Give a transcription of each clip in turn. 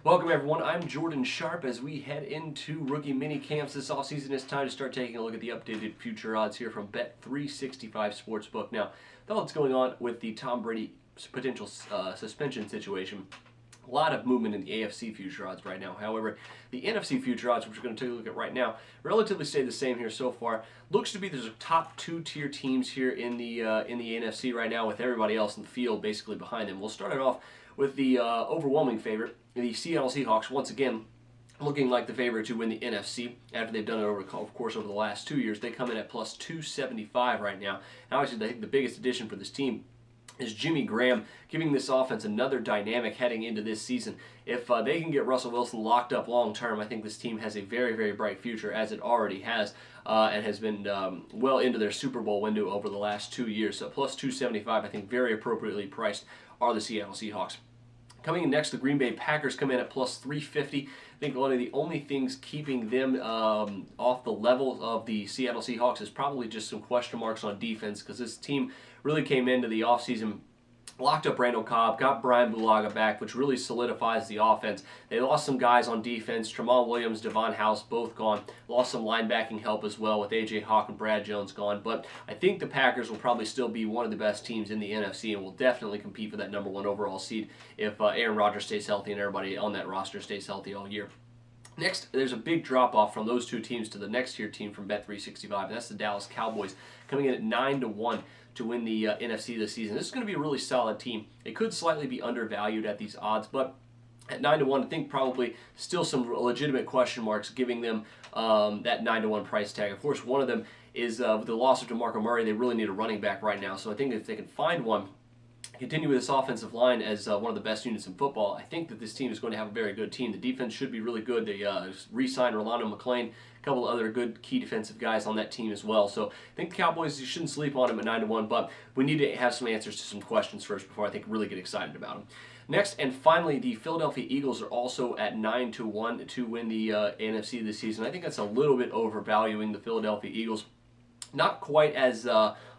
Welcome everyone, I'm Jordan Sharp. As we head into rookie mini camps this offseason, it's time to start taking a look at the updated future odds here from Bet365 Sportsbook. Now, with all that's going on with the Tom Brady potential suspension situation, a lot of movement in the AFC future odds right now. However, the NFC future odds, which we're going to take a look at right now, relatively stay the same here so far. Looks to be there's a top two-tier teams here in the NFC right now, with everybody else in the field basically behind them. We'll start it off with the overwhelming favorite, the Seattle Seahawks, once again looking like the favorite to win the NFC after they've done it over the last 2 years. They come in at plus 275 right now. Obviously, I think the biggest addition for this team is Jimmy Graham, giving this offense another dynamic heading into this season. If they can get Russell Wilson locked up long term, I think this team has a very, very bright future, as it already has, and has been well into their Super Bowl window over the last 2 years. So plus 275, I think very appropriately priced are the Seattle Seahawks. Coming in next, the Green Bay Packers come in at plus 350. I think one of the only things keeping them off the level of the Seattle Seahawks is probably just some question marks on defense, because this team really came into the offseason, locked up Randall Cobb, got Brian Bulaga back, which really solidifies the offense. They lost some guys on defense. Tramon Williams, Devon House, both gone. Lost some linebacking help as well, with A.J. Hawk and Brad Jones gone. But I think the Packers will probably still be one of the best teams in the NFC and will definitely compete for that #1 overall seed if Aaron Rodgers stays healthy and everybody on that roster stays healthy all year. Next, there's a big drop-off from those two teams to the next tier team from Bet365, and that's the Dallas Cowboys, coming in at 9-1 to win the NFC this season. This is going to be a really solid team. It could slightly be undervalued at these odds, but at 9-1, I think probably still some legitimate question marks giving them that 9-1 price tag. Of course, one of them is with the loss of DeMarco Murray, they really need a running back right now. So I think if they can find one, continue with this offensive line as one of the best units in football, I think that this team is going to have a very good team. The defense should be really good. They re-signed Rolando McClain, a couple of other good key defensive guys on that team as well. So I think the Cowboys, you shouldn't sleep on them at 9-1, but we need to have some answers to some questions first before I think really get excited about them. Next and finally, the Philadelphia Eagles are also at 9-1 to win the NFC this season. I think that's a little bit overvaluing the Philadelphia Eagles. Not quite as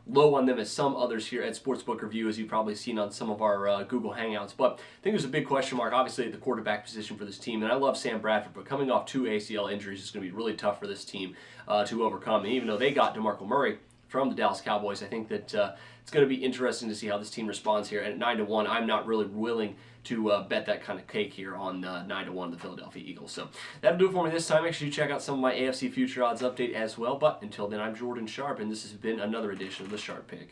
low on them as some others here at Sportsbook Review, as you've probably seen on some of our Google Hangouts. But I think there's a big question mark, obviously, at the quarterback position for this team. And I love Sam Bradford, but coming off 2 ACL injuries, it's going to be really tough for this team to overcome. And even though they got DeMarco Murray from the Dallas Cowboys, I think that it's going to be interesting to see how this team responds here. And at 9-1, I'm not really willing to bet that kind of cake here on 9-1 the Philadelphia Eagles. So that'll do it for me this time. Make sure you check out some of my AFC Future Odds update as well. But until then, I'm Jordan Sharp, and this has been another edition of the Sharp Pick.